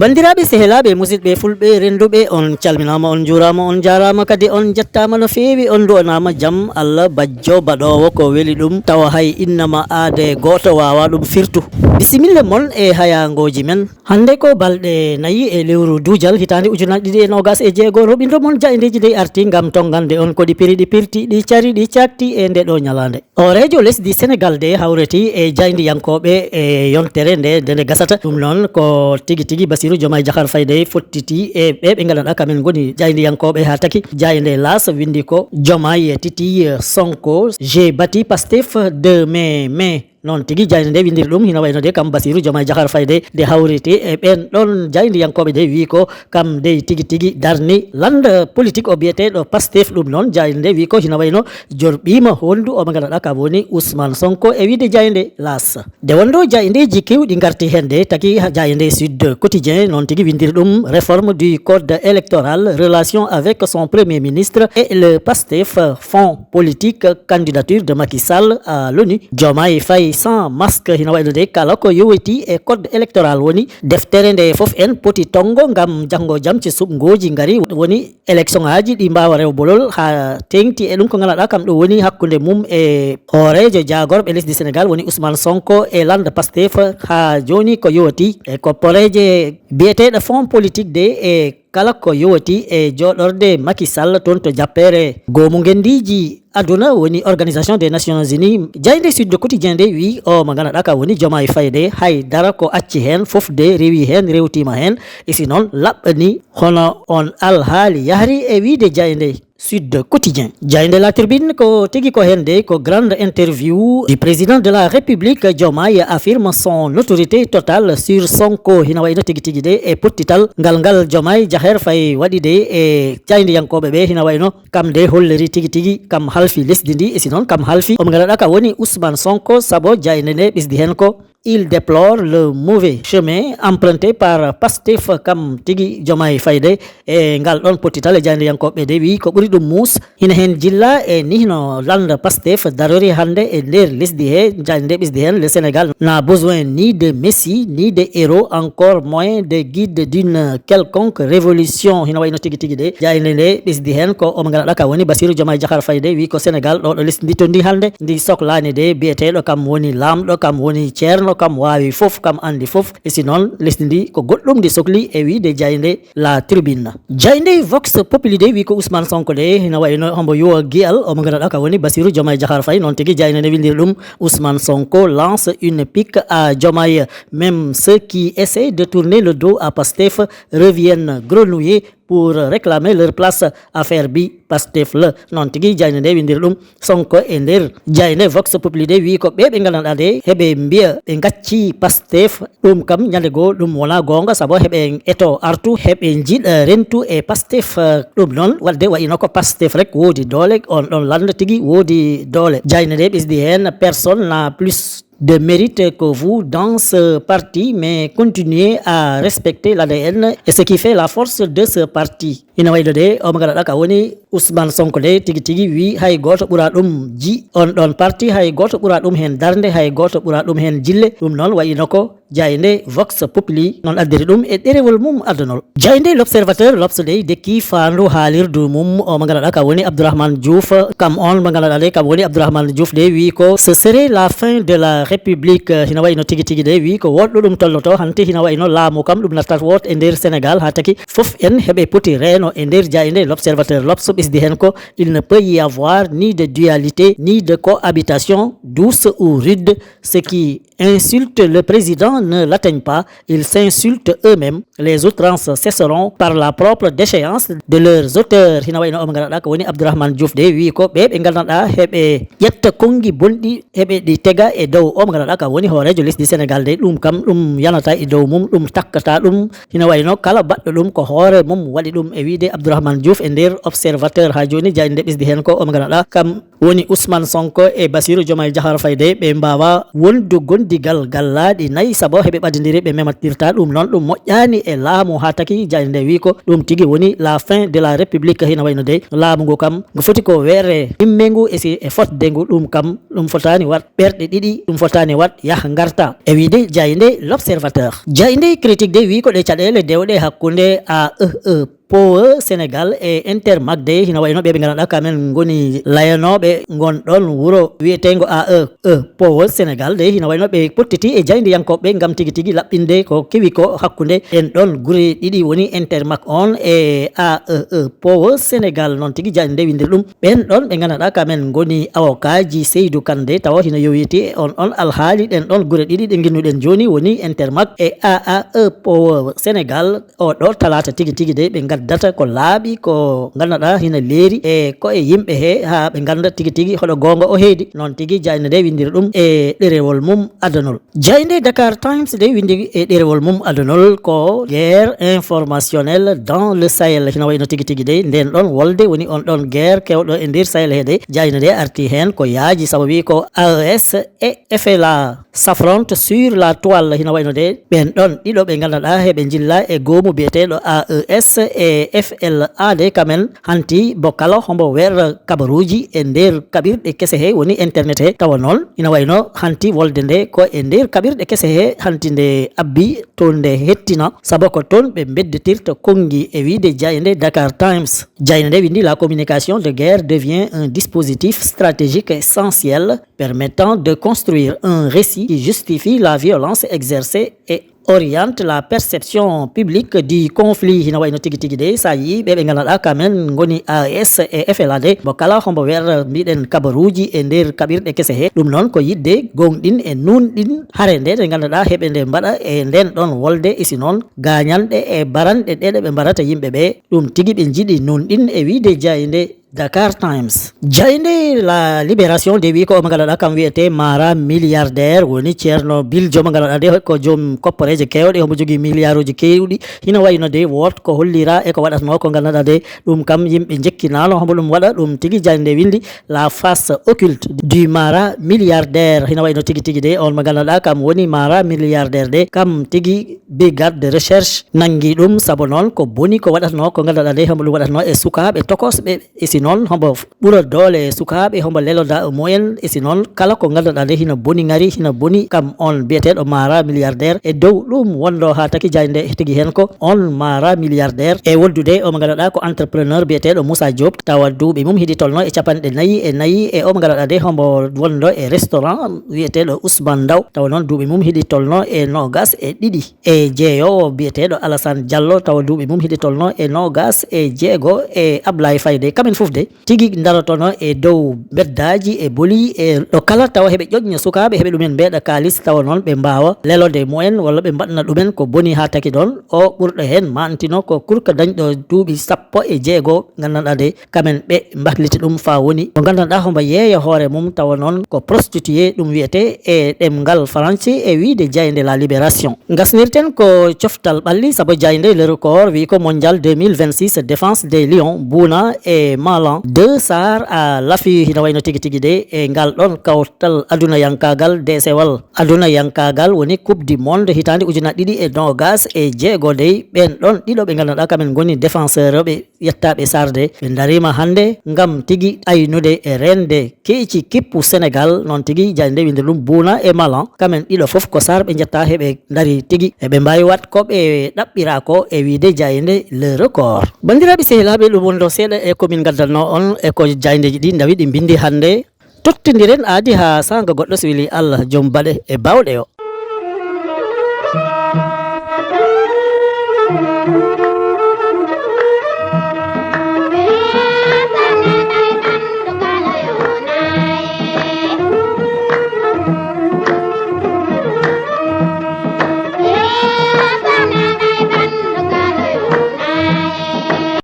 bandiraɓe sehelaɓe musidɓe fulɓe renduɓe on calminama on jurama on jarama kadi on jettama no fewi on duwanama jaam Allah bajjo baɗowo ko weeli ɗum tawa hay innama aade goto wawa ɗum firtu bisimilla moon e hayangoji men hande ko balɗe nayyi e lewru dujal hitande ujunaje ɗiɗi e nogas e jeegom roɓindo moon jayndeji dey arti gam tongande on koɗi piri ɗi pirti ɗi cari ɗi cakti e nde ɗo ñalande orejo lesdi sénégal de hawreti e jayndiyankoɓe e yontere nde gasata ɗum noon ko tigui tigui Bassirou Diomaye Diakhar Faye de fottiti e ɓe ganduɗa kamen goni jayndiyankoɓe ha taki jaynde las windi ko Diomaye titi Sonko j'ai bâti Pastef de mai non tigui jayde nde windiri ɗum hina wayno de kam Bassirou Diomaye Diakhar Faye de hawriti e ɓen ɗon jayndiyankoɓe de wi ko kam de tigui darni lande politique o biyeteɗo Pastef ɗum noon jayde nde wi ko hina wayno jorɓima hondu o mo ganduɗa kam woni Ousmane Sonko e wiide jayde las nde wonno jayndeji kewɗi garti hen de taki jayde Sud Quotidien non tigui windiri ɗum réforme du code électoral relation avec son premier ministre et le Pastef fond politique candidature de Macky Sall à l'ONU Diomaye Faye sans masque hina wayno de kala ko yowiti e code électoral woni deftere nde foof en poti tongo gam janggo jaam ci suɓgoji gari woni élection aji ɗi mbawa rewbolol ha tengti e ɗum ko ganduɗa kam ɗo woni hakkude mum e hoorejo jagorɓe lesdi Sénégal woni Ousmane Sonko e lande Pastef ha joni ko yowiti e ko poreje biyeteɗo fond politique de e kala ko yowiti e joɗorde Macky Sall toon to jappere gomu gendiji aduna woni organisation des nations unies jayde Sud Quotidien de wi o mo ganduɗa ka woni Diomaye Faye de hay dara ko acci hen foof de rewi hen rewtima hen e si noon laɓɓani hono on alhaali yahri e wiide jayde Sud Quotidien jayde La Tribune ko tigi ko hende ko grande interview du président de la République Diomaye affirme son autorité totale sur Sonko hina wayno tigi de e pottital ngal Diomaye Diakhar Faye waɗi de e jayndiyankoɓe ɓe hina wayno kam de holleri tigi kam halfi lesdi ndi e si noon kam halfi omo ganduɗa ka woni Ousmane Sonko sabo jayde nde ɓisdi hen ko il déplore le mauvais chemin emprunté par Pastef kam tigi Diomaye Faye de e ngal ɗon pottital e jayndiyankoɓe de wi ko ɓuuri ɗum mus hina hen jilla e nihno lande Pastef darori hande e nder lesdi he jayde nde ɓisdi hen le Sénégal n'a besoin ni de messie ni de héros encore moins de guide d'une quelconque révolution hina wayno tigi de jayde nde ɓisdi hen ko omo ganduɗa ka woni Bassirou Diomaye Diakhar Faye de wi ko Sénégal ɗo lesdi ndi to ndi hande ndi sohlani de biyeteɗo kam woni lamɗo kam woni ceerno kam wawi foof kam andi foof e si noon lesdi ndi ko goɗɗum ndi sohli e wiide jayde La Tribune jayde Vox Populi de wi ko Ousmane Sonko de hina wayno hombo yuwa guiyal omo ganduɗa ka woni Bassirou Diomaye Diakhar Faye noon tigui jayde nde windiri ɗum Ousmane Sonko lance une pique à Diomaye même ceux qui essaient de tourner le dos à Pastef reviennent grenouiller pour réclamer leur place affaire bi Pastef le non tigui jayde nde windiri ɗum Sonko e nder jayde Vox Populi de wi ko ɓe ganduɗa de heɓe mbiya ɓe gacci Pastef ɗum kam ñande goo ɗum wona gonga saabu heɓe eto artu heɓe jiiɗa rentu e Pastef ɗum noon wadde wayino ko Pastef rek woodi doole on ɗon lande tigui woodi doole jayde nde ɓisdi hen personne n'a plus de mérite que vous dans ce parti, mais continuez à respecter l'ADN et ce qui fait la force de ce parti. Ina waydo de o magana ka woni Ousmane Sonko de tigi wi hay goto ɓura ɗum ji on ɗon parti hay goto ɓura ɗum hen darde hay goto ɓura ɗum hen jille ɗum noon wayino ko jayde Vox Populi non addiri ɗum e ɗerewol mum addanol jayde L'Observateur L'Obs de dekki fandu haalirdu mum o magana ka woni Abdourahmane Diouf kam on magana de kam woni Abdourahmane Diouf de wi ko ce serait la fin de la République hina wayno tigi de wi ko woɗɗo ɗum tolnoto hanti hina wayno laamu kam ɗum nattat wot e nder Sénégal ha taki foof en heɓe poti reeno e nder jayde L'Observateur L'Obs ɓisdi hen ko il ne peut y avoir ni de dualité ni de cohabitation douce ou rude ce qui insulte le président gens ne l'atteignent pas, ils s'insultent eux-mêmes. Les outrances cesseront par la propre déchéance de leurs auteurs. Hina wayno o ngara ko woni Abdourahmane Diouf de wi ko be gandanɗa heɓe ƴetta kongi bonɗi heɓe ɗi tega e dow o ngara ka woni horejo lesdi Sénégal de ɗum kam ɗum yanata e dow mum, ɗum takkata ɗum. Hina wayno kala baɗɗo ɗum ko hoore mum waɗi ɗum e wiide Abdourahmane Diouf e nder observateur ha joni jayde ɓesdi hen ko o ngara kam woni Ousmane Sonko e Bassirou Diomaye Diakhar Faye de ɓe mbawa wondu gondigal gallaɗi nayyi saabu heɓe ɓadidiri ɓe mematirta ɗum noon ɗum moƴƴani e laamu ha taki jayde wi ko ɗum tigui woni la fin de la république. Hina wayno de laamu ngu kam ngu foti ko weere himme ngu e fotde ngu ɗum kam ɗum fotani wat ɓerɗe ɗiɗi, ɗum fotani wat yah garta e wiide jayde l'observateur. Jayde critique de wi ko ɗe caɗele dewɗe hakkude AEE POE Sénégal e Intermac de hina wayno ɓe gandanɗa kamen goni layanoɓe gonɗon wuuro wiyetengo AEE POE Sénégal de hina wayno ɓe pottiti e jayde yankoɓe gam tigui tigui laɓɓinde ko kewi ko hakkude en ɗon guure ɗiɗi woni Intermac on e AEE POE Sénégal noon tigui jayde nde windir ɗum ɓen ɗon ɓe gandanɗa kamen goni avocat ji Seydou Kande tawa hina yowiti on alhaali ɗen ɗon guure ɗiɗi ɗe guinnuɗen joni woni Intermac e AEE POE Sénégal o ɗo talata tigui tigui de ɓe data ko laaɓi ko gandanɗa hina leeri e ko e yimɓe he ha ɓe ganda tigui tigui hoɗo gonga o heedi noon tigui jayde nde windiri ɗum e ɗerewol mum adanol. Jayde Dakar Times de windi e ɗerewol mum adanol ko guerre informationnelle dans le Sahel. Hina wayno tigui tigui de nden ɗon wolde woni on ɗon guerre kewɗo e nder Sahel he de jayde nde arti hen ko yaaji saabu wi ko AES et FLA s'affrontent sur la toile. Hina wayno de ɓen ɗon ɗiɗo ɓe gandanɗa heɓe jilla e goomu biyeteɗo AES e FLA de kamen hanti bo kala hombo wer kabaruji e nder kaɓirɗe kese he woni internet he tawa noon ina wayno hanti wolde nde ko e nder kaɓirɗe kese he hanti nde abbi to nde hettina saabu ko toon ɓe beddetirta kongi e wiide jayde Dakar Times. Jayde nde windi la communication de guerre devient un dispositif stratégique essentiel permettant de construire un récit qui justifie la violence exercée et oriente la perception publique du conflit. Hina wayno tigui tigui de sa yi ɓe gandanɗa kamen goni AES e FLA de bo kala hombo wer mbiɗen kabaruji e nder kaɓirɗe kese he ɗum noon ko yidde gonɗin e nunɗin hare nde ɗe gandanɗa heɓe nde mbaɗa e nden ɗon wolde isi noon gañanɗe e baranɗe ɗeɗe ɓe mbaɗata yimɓe ɓe ɗum tigui ɓe jiiɗi nunɗin e wiide jayde Dakar Times. Jayde la libération de wi ko o gandanɗa kam wiyete Mara milliardaire woni ceerno Biljo mo gandanɗa de ko joom koppareje kewɗe homo jogui milliard uji kewɗi. Hina wayno de wot ko hollira e ko waɗatno ko gandanɗa de ɗum kam yimɓe jekkinano homo ɗum waɗa ɗum tigui jayde windi la face occulte du Mara milliardaire. Hina wayno tigui tigui de on mo gandanɗa kam woni Mara milliardaire de kam tigui brigade de recherche nangui ɗum saabu noon ko boni ko waɗatno ko gandanɗa de homo ɗum waɗatno e sukaɓe tokosɓe esi noon hombo ɓuura doole sukaɓe hombo leloda e mumen esi noon kala ko gandanɗa de hina boni ngari hina boni kam on biyeteɗo Mara milliardaire e dow ɗum wondo ha taki jayde tigui hen ko on Mara milliardaire e woddude omo gandanɗa ko entrepreneur biyeteɗo Moussa Diop tawa duuɓi mum hiɗi tolno e capanɗe nayyi e omo gandanɗa de hombo wondo e restaurant wiyeteɗo Ousmane Daw tawa noon duuɓi mum hiɗi tolno e nogas e ɗiɗi e jeeyowo biyeteɗo Alassane Diallo tawa duuɓi mum hiɗi tolno e nogas e jeego e Ablaye Fayde kamen foof de tigui darotono e dow beddaji e boli e ɗo kala tawa heɓe ƴoƴña sukaɓe heɓe ɗumen mbeɗa kalis tawa noon ɓe mbawa lelode mumen walla ɓe mbaɗna ɗumen ko boni ha taki ɗon o ɓurɗo hen mantino ko kurka dañɗo duuɓi 16 gandanɗa de kamen ɓe mbahliti ɗum fa woni ko gandanɗa hombo yeeya hoore mum tawa noon ko prostitué ɗum wiyete e ɗemgal français e wiide jayde la libération. Gasnirten ko coftal ɓalli saabu jayde le record wi ko mondial 2026 défense des lions Bouna e Malan 2 sar à l'affût. Hina wayno tigui tigui de e ngal ɗon kawtal aduna yankagal desewal aduna yankagal woni coupe du monde hitande ujuna ɗiɗi e nogas e jeego dey ɓen ɗon ɗiɗo ɓe gandanɗa kamen goni défenseur ɓe yettaɓe sarde ɓe darima hande gam tigui aynude e rende keeci kippu Sénégal noon tigui jayde nde winde ɗum Bouna e Malan kamen ɗiɗo foof ko sar ɓe jetta heɓe dari tigui eɓe mbawi wat ko ɓe ɗaɓɓira ko e wiide jayde le record. Bandiraɓe sehilaɓe ɗum wonɗo seeɗa e komin gaddanno on e ko jaydeji ɗi dawi ɗi bindi hande tottodiren aadi ha sanga goɗɗo so weli Allah joom baɗe e bawɗe o.